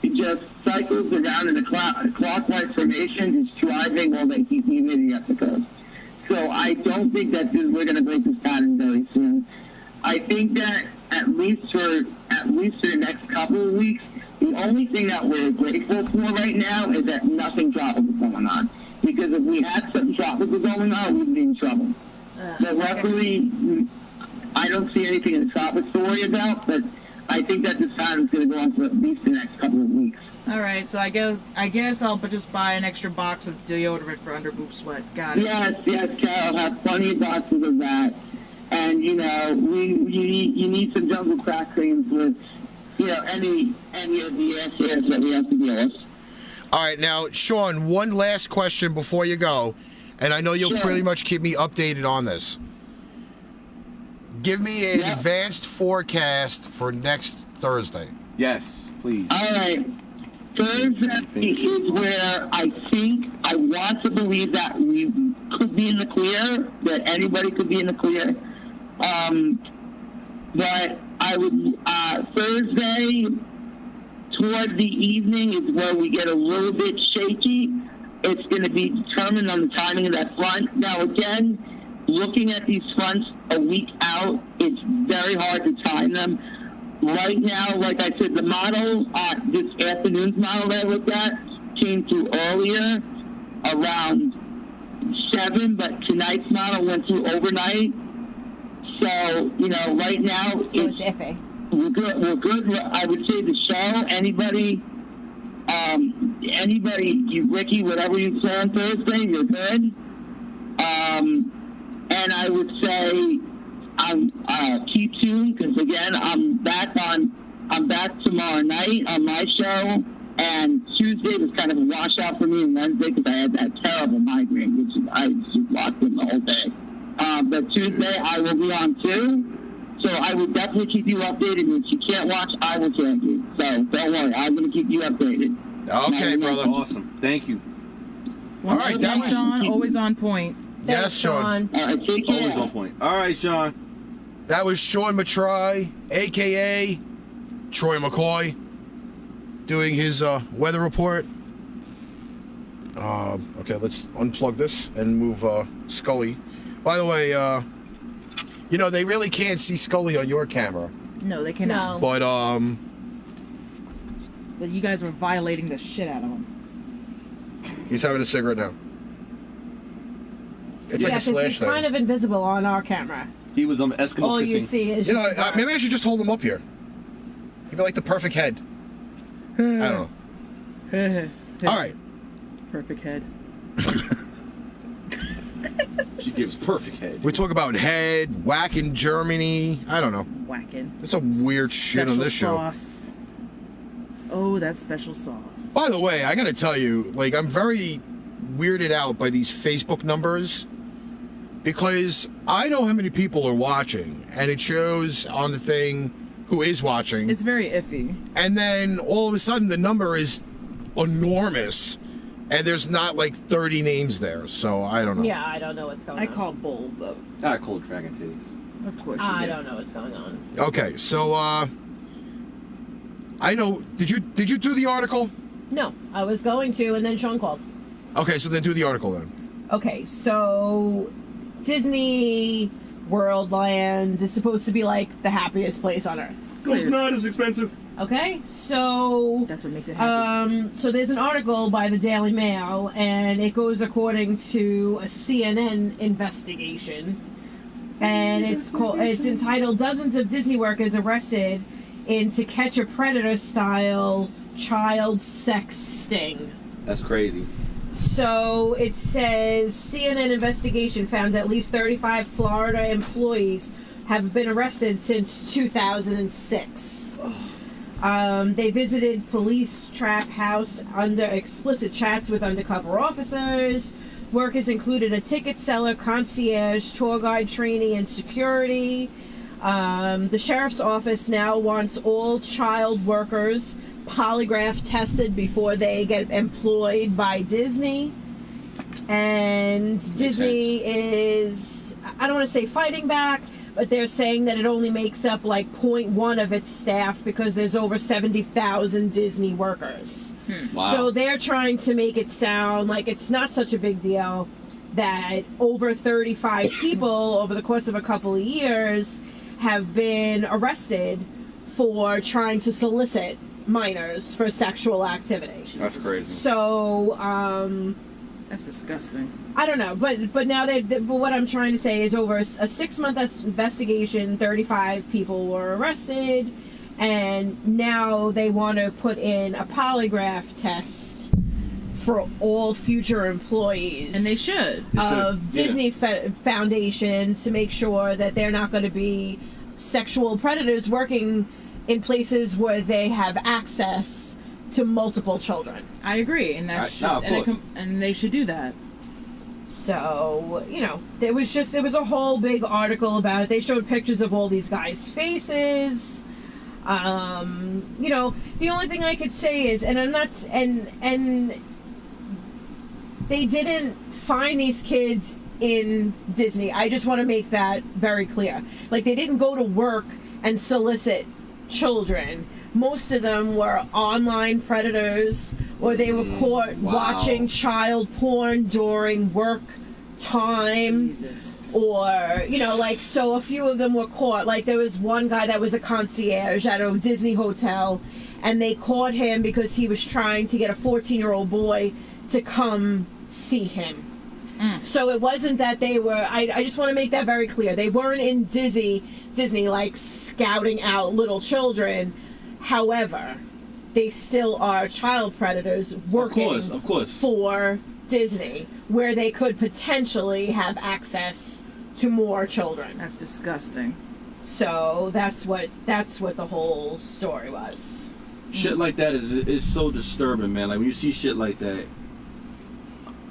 it just cycles around in a clockwise formation, just driving all that heat and humidity up the coast. So I don't think that we're going to break this pattern very soon. I think that at least for the next couple of weeks, the only thing that we're grateful for right now is that nothing tropical is going on. Because if we had something tropical going on, we'd be in trouble. So luckily, I don't see anything in the tropics to worry about, but I think that this pattern is going to go on for at least the next couple of weeks. All right, so I guess I'll just buy an extra box of deodorant for under boob sweat. Got it. Yes, Carol, have plenty of boxes of that. And, you need some jungle crack creams with, any of the answers that we have to deal with. All right, now, Sean, one last question before you go, and I know you'll pretty much keep me updated on this. Give me an advanced forecast for next Thursday. Yes, please. All right. Thursday is where I want to believe that we could be in the clear, that anybody could be in the clear. But I would, Thursday toward the evening is where we get a little bit shaky. It's going to be determined on the timing of that front. Now, again, looking at these fronts a week out, it's very hard to time them. Right now, like I said, the model, this afternoon's model that I looked at, came through earlier, around 7, but tonight's model went through overnight. So, right now, it's iffy. We're good. I would say the show, anybody, you, Ricky, whatever you saw on Thursday, you're good. And I would say keep tuned, because again, I'm back tomorrow night on my show, and Tuesday was kind of a washout for me, and Wednesday because I had that terrible migraine, which I just locked in the whole day. But Tuesday I will be on too, so I will definitely keep you updated. And if you can't watch, I will tag you. So don't worry, I'm going to keep you updated. Okay, brother. Awesome. Thank you. All right, that was Sean, always on point. Yes, Sean. All right, take care. Always on point. All right, Sean. That was Sean Matrai, a.k.a. Troy McCoy, doing his weather report. Okay, let's unplug this and move Scully. By the way, you know, they really can't see Scully on your camera. No, they cannot. But, But you guys are violating the shit out of him. he's having a cigarette now. It's like a because slash he's thing. kind of invisible on our camera. He was Eskimo All kissing. you see is You know, maybe I should just hold him up here. He'd be like the perfect head. I don't know. All right. Perfect head. She gives perfect head. We talk about head, whack in Germany. I don't know. Whacking. There's some weird shit on this show. Sauce. Oh, that special sauce. By the way, I gotta tell you, like, I'm very weirded out by these Facebook numbers, because I know how many people are watching, and it shows on the thing who is watching. It's very iffy. And then all of a sudden the number is enormous, and there's not like 30 names there, so I don't know. Yeah, I don't know what's going on. I call bull, but I called dragon titties. of course you I did. don't know what's going on. Okay, so I know. Did you do the article? No, I was going to, and then Sean called. Okay, so then do the article then. Okay, so Disney World Land is supposed to be like the happiest place on earth. It's not as expensive. Okay, so That's what makes it happy. so there's an article by the Daily Mail, and it goes according to a CNN investigation, and it's entitled "Dozens of Disney Workers Arrested in To Catch a Predator Style Child Sex Sting." That's crazy. So it says CNN investigation found at least 35 Florida employees have been arrested since 2006. They visited police trap house under explicit chats with undercover officers. Workers included a ticket seller, concierge, tour guide, trainee, and security. The sheriff's office now wants all child workers polygraph tested before they get employed by Disney. And Disney is, I don't want to say fighting back, but they're saying that it only makes up like 0.1 of its staff because there's over 70,000 Disney workers. Wow. So they're trying to make it sound like it's not such a big deal, that over 35 people over the course of a couple of years have been arrested for trying to solicit minors for sexual activity. That's crazy. So, That's disgusting. I don't know, but now but what I'm trying to say is over a 6-month investigation, 35 people were arrested, and now they want to put in a polygraph test for all future employees. And they should. Of Disney Foundation to make sure that they're not going to be sexual predators working in places where they have access to multiple children. I agree, and that should, and they should do that. So, you know, there was a whole big article about it. They showed pictures of all these guys' faces. You know, the only thing I could say is, and I'm not, and they didn't find these kids in Disney. I just want to make that very clear. Like, they didn't go to work and solicit children. Most of them were online predators, or they were caught watching child porn during work time. Jesus. Or, you know, like, so a few of them were caught. Like, there was one guy that was a concierge at a Disney hotel, and they caught him because he was trying to get a 14-year-old boy to come see him. So it wasn't that they were, I just want to make that very clear. They weren't in Disney like scouting out little children. However, they still are child predators working of course. for Disney, where they could potentially have access to more children. That's disgusting. So that's what the whole story was. Shit like that is so disturbing, man. Like when you see shit like that,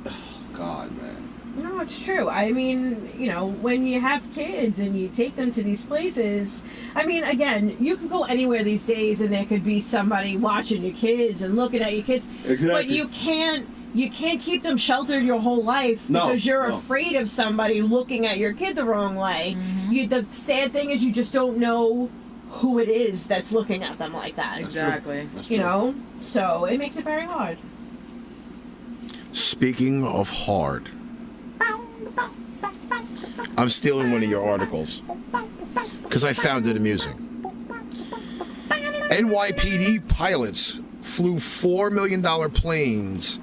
oh, God, man. No, it's true. I mean, you know, when you have kids and you take them to these places, I mean, again, you can go anywhere these days and there could be somebody watching your kids and looking at your kids. Exactly. But you can't keep them sheltered your whole life because you're afraid of somebody looking at your kid the wrong way. Mm-hmm. The sad thing is you just don't know who it is that's looking at them like that. Exactly. You know? So it makes it very hard. Speaking of hard, I'm stealing one of your articles because I found it amusing. NYPD pilots flew $4 million planes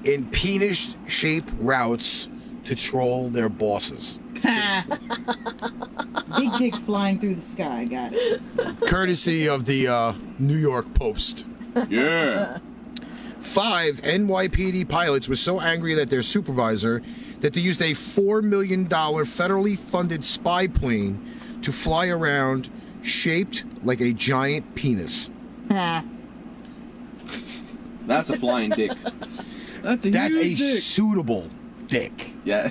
in penis-shaped routes to troll their bosses. Big dick flying through the sky. Got it. Courtesy of the New York Post. Yeah. 5 NYPD pilots were so angry at their supervisor that they used a $4 million federally funded spy plane to fly around shaped like a giant penis. That's a flying dick. That's a huge dick. Suitable dick. Yeah.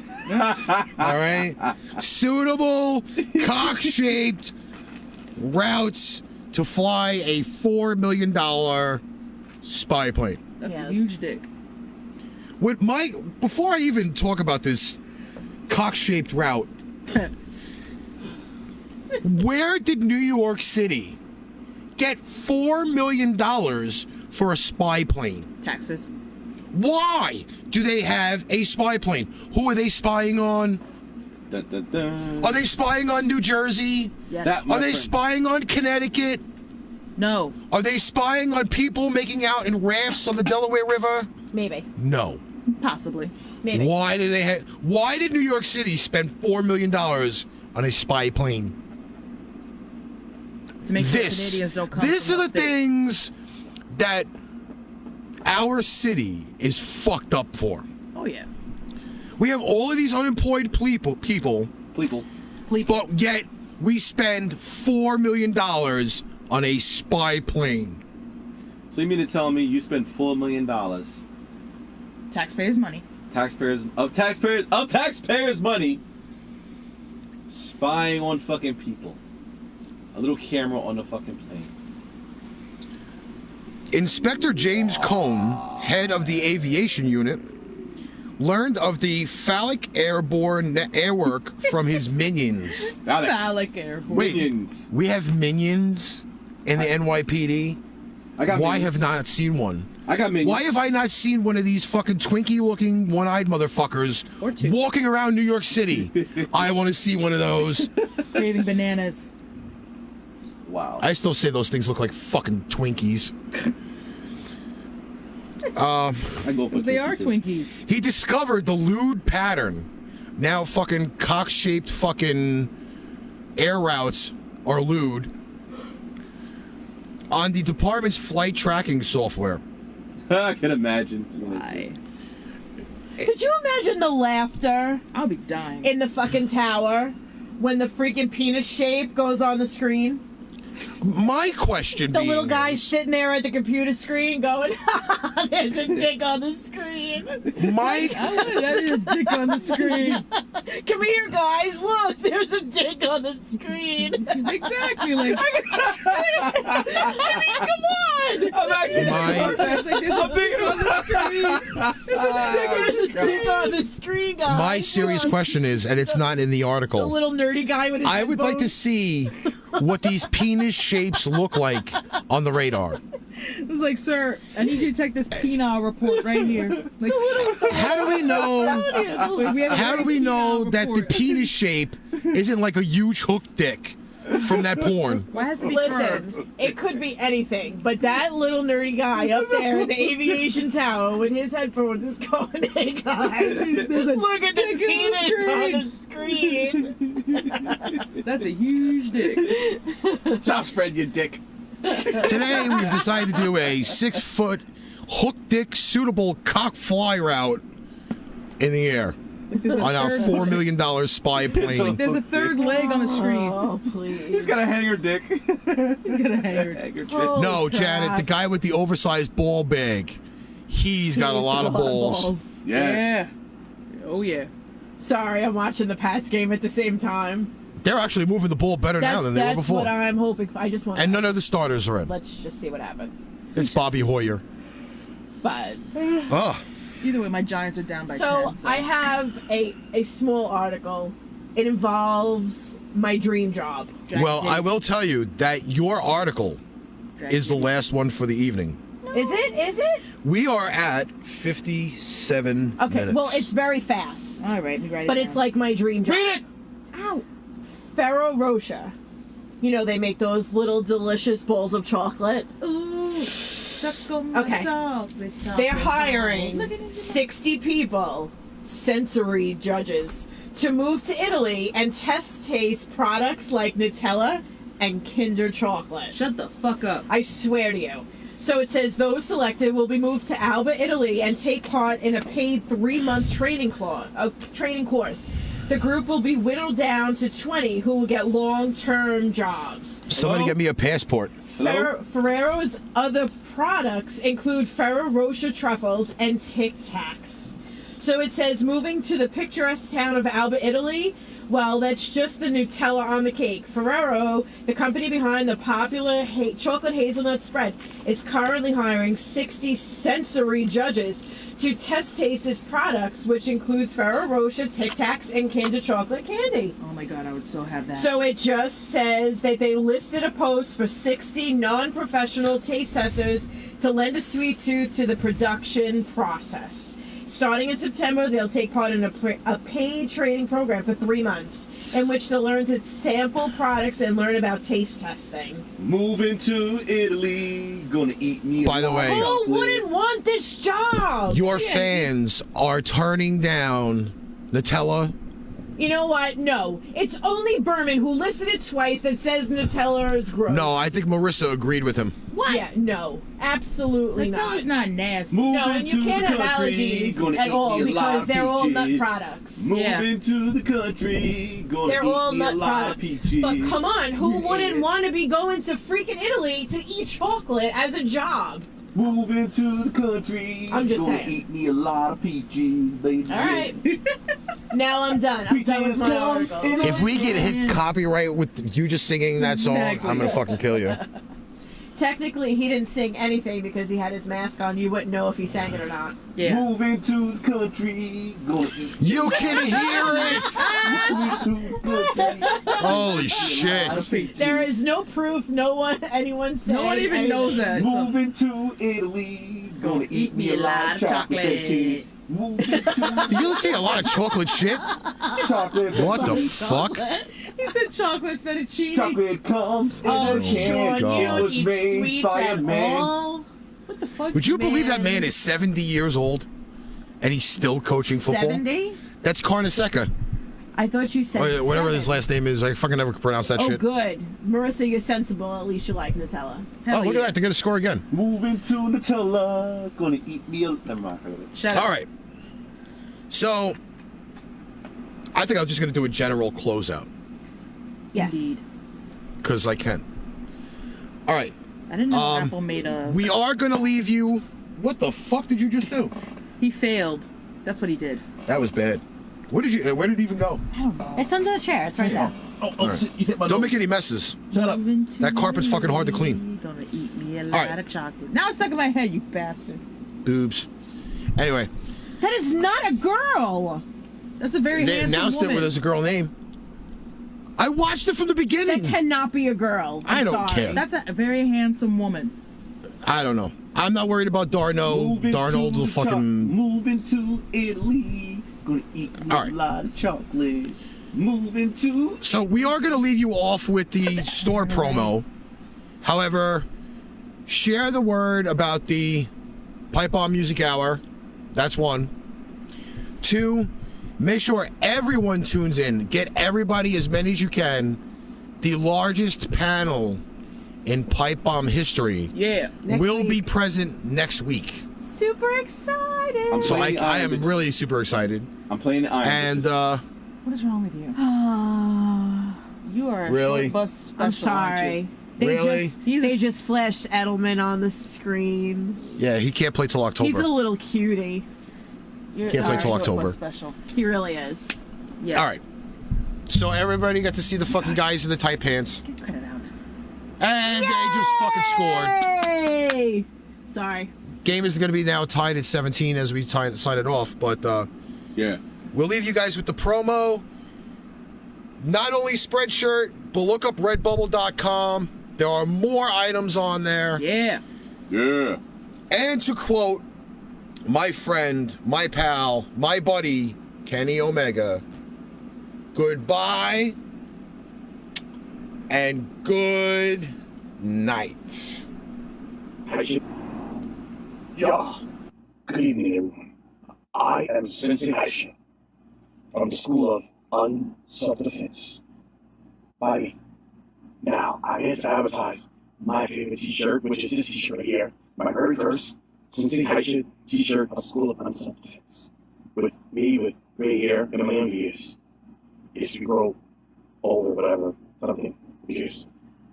All right? Suitable, cock-shaped routes to fly a $4 million spy plane. That's a huge dick. Before I even talk about this cock-shaped route, where did New York City get $4 million for a spy plane? Taxes. Why do they have a spy plane? Who are they spying on? Dun, dun, dun. Are they spying on New Jersey? Yes. Are they spying on Connecticut? No. Are they spying on people making out in rafts on the Delaware River? Maybe. No. Possibly. Maybe. Why did New York City spend $4 million on a spy plane? To make sure Canadians don't come. These are the things that our city is fucked up for. Oh yeah. We have all of these unemployed people, but yet we spend $4 million on a spy plane. So you mean to tell me you spent $4 million? Taxpayers' money. Taxpayers money spying on fucking people. A little camera on the fucking plane. Inspector James Cohn, head of the aviation unit, learned of the phallic airborne airwork from his minions. Phallic airborne. Wait, Minions. we have minions in the NYPD? Why have not seen one? I got minions. Why have I not seen one of these fucking Twinkie-looking, one-eyed motherfuckers walking around New York City? I want to see one of those. Craving bananas. Wow. I still say those things look like fucking Twinkies. I go for They are too. Twinkies. He discovered the lewd pattern. Now fucking cock-shaped fucking air routes are lewd on the department's flight tracking software. I can imagine. Why? Could you imagine the laughter I'll be dying. in the fucking tower when the freaking penis shape goes on the screen? My question The being little guy is, sitting there at the computer screen going, there's a dick on the screen. That is a dick on the screen. Come here, guys. Look, there's a dick on the screen. Exactly. Like, I mean, come on. I'm actually There's a dick on the screen, guys. my serious question is, and it's not in the The article, little nerdy guy with his I would like to headphones. see what these penis shapes look like on the radar. it was like, sir, I need you to check this penile report right here. Like, How do we know? we have a How do we know that the report. penis shape isn't like a huge hook dick from that porn? Why has it to be curved? Listen, it could be anything, but that little nerdy guy up there in the aviation tower with his headphones is going, hey guys, look at the penis on the screen. That's a huge dick. Stop spreading your dick. Today we've decided to do a 6-foot hook dick suitable cock fly route in the air. There's on our $4 million spy plane. There's a third leg on the screen. Oh, please. He's got a hanger dick. He's gonna hang Hanger dick. Oh, No, crap. Janet, the guy with the oversized ball bag. He's got a lot of balls. Yes. Yeah. Oh yeah. Sorry, I'm watching the Pats game at the same time. They're actually moving the ball better now than they were That's before. what I'm hoping for. I just want And none of the starters are in. Let's just see what happens. It's Bobby Hoyer. But Oh. Either way, my Giants are down by so 10. So I have a small article. It involves my dream job. Well, I will tell you that your article is the last one for the evening. Is it? Is it? We are at 57 Okay. minutes. Well, it's very fast. All right, we write it But down. it's like my dream job. Read it. Ow. Ferrero Rocher. You know, they make those little delicious bowls of chocolate. Ooh. Okay. They're hiring 60 people, sensory judges, to move to Italy and taste products like Nutella and Kinder Chocolate. Shut the fuck up. I swear to you. So it says those selected will be moved to Alba, Italy, and take part in a paid 3-month training course. The group will be whittled down to 20 who will get long-term jobs. Somebody get me a passport. Ferrero's other products include Ferrero Rocher truffles and Tic Tacs. So it says moving to the picturesque town of Alba, Italy. Well, that's just the Nutella on the cake. Ferrero, the company behind the popular chocolate hazelnut spread, is currently hiring 60 sensory judges to taste its products, which includes Ferrero Rocher, Tic Tacs, and Kinder Chocolate candy. Oh my god, I would so have that. So it just says that they listed a post for 60 non-professional taste testers to lend a sweet tooth to the production process. Starting in September, they'll take part in a paid training program for 3 months, in which they'll learn to sample products and learn about taste testing. Moving to Italy, gonna eat me. By the way, Who wouldn't want this job? your fans are turning down Nutella. You know what? No. It's only Berman who listed it twice that says Nutella is gross. No, I think Marissa agreed with him. What? Yeah, no. Absolutely Nutella's not. not nasty. Moving No, and you to can't the have country, allergies gonna at eat all me a lot because of they're all nut peaches. products. Moving to the country, gonna They're eat all me nut a lot of products. peaches. But come on, who wouldn't want to be going to freaking Italy to eat chocolate as a job? Moving to the country, I'm just gonna saying. eat me a lot of peaches, baby. All right. Now I'm done. I'm done with my article. If we get hit copyright with you just singing that song, Exactly. I'm gonna fucking kill you. Technically, he didn't sing anything because he had his mask on. You wouldn't know if he sang it or not. Yeah. Moving to the country, gonna eat. You can hear it. Moving to the country. Holy shit! There is no proof. Anyone said. No one even knows that. So. Moving to Italy, gonna eat me a lot of chocolate. chocolate. Moving to Did you say a lot of chocolate shit? chocolate. What the fuck? He said chocolate fettuccine. Chocolate comes in Oh, a Sean, can. you It don't was eat made sweets by a at man. all. What the fuck? Would you believe that man is 70 years old and he's still coaching football? 70? That's Carnesecca. I thought you said Or whatever his 7. last name is. I fucking never pronounce that Oh, shit. good. Marissa, you're sensible. At least you like Nutella. Hell Oh, look yeah. at that. They're going to score again. Moving to Nutella, gonna eat me a. Never mind. I heard it. Shut up. All right. So, I think I'm just going to do a general closeout Yes. Indeed. because I can. All right. I didn't know Apple made a. We are going to leave you. What the fuck did you just do? He failed. That's what he did. That was bad. Where did it even go? It's under the chair. It's right there. Oh, shit, you hit my Don't nose. make any messes. Shut up. Moving to That carpet's fucking hard to clean. Gonna eat me a All lot right. of chocolate. Now it's stuck in my head, you bastard. Boobs. Anyway, That is not a girl. That's a very they handsome announced woman. it as a girl name. I watched it from the That beginning. cannot be a girl. I I'm don't sorry. care. That's a very handsome woman. I don't know. I'm not worried about Darno. Moving Darnold to will fucking. Moving to Italy, gonna eat me All a right. lot of chocolate. Moving to. So we are going to leave you off with the store promo. However, share the word about the Pipebomb Music Hour. That's one. 2, make sure everyone tunes in. Get everybody, as many as you can. The largest panel in Pipebomb history Yeah. Next will week. be present next week. super excited. So I am really super excited. I'm playing the Iron. And What is wrong with you? You are a Really? short bus special. I'm sorry. Really? They just flashed Edelman on the screen. yeah, he can't play till October. He's a little cutie. Can't play till October. Special. He really is. Yeah. All right. So everybody got to see the fucking guys in the tight pants. Cut it out. And they just fucking scored. Hey! Sorry. Game is going to be now tied at 17 as we sign it off. But Yeah. we'll leave you guys with the promo. Not only Spreadshirt, but look up redbubble.com. There are more items on there. Yeah. Yeah. And to quote my friend, my pal, my buddy, Kenny Omega, goodbye and good night. Yeah. Good evening, everyone. I am Sensei Haisha from the School of Self-Defense. Bye. Now, I'm here to advertise my favorite t-shirt, which is this t-shirt right here. My very first Sensei Haisha t-shirt of School of Self-Defense. With me with gray hair in my younger years. Yes, we grow older, whatever, something, years.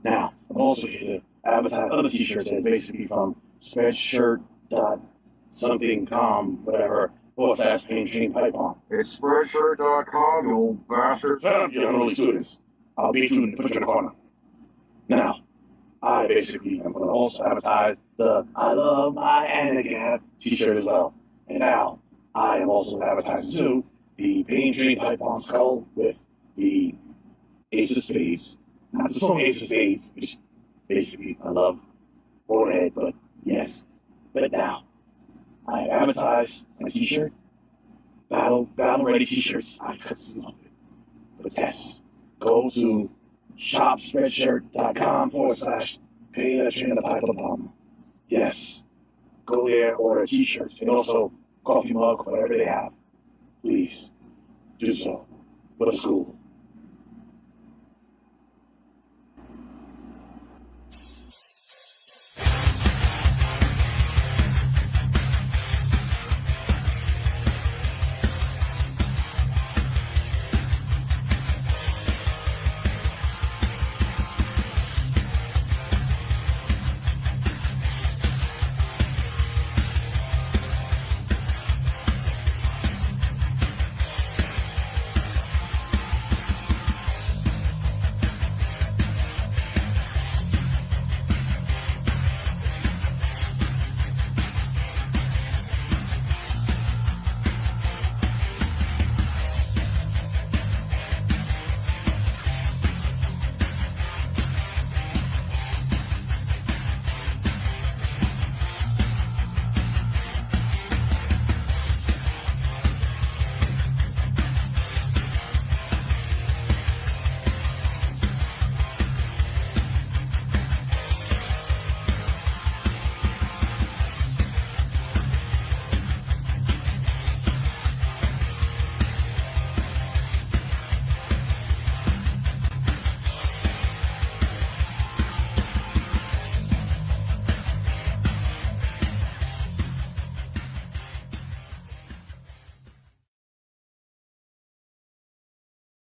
Now, I'm also here to advertise other t-shirts that's basically from spreadshirt.something.com, whatever, /pain Pipebomb. It's spreadshirt.com, you old bastard. Shut up, you unruly students. I'll beat you and put you in the corner. Now, I basically am going to also advertise the I Love My Anagab t-shirt as well. And now, I am also advertising too the Pain Train Pipebomb skull with the Ace of Spades. Not the song Ace of Spades, which basically I love Overhead, but yes. But now, I advertise my t-shirt, battle ready t-shirts. I just love it. But yes, go to shopspreadshirt.com /Pipebomb. Yes, go there, order t-shirts, and also coffee mug, whatever they have. Please do so for the school.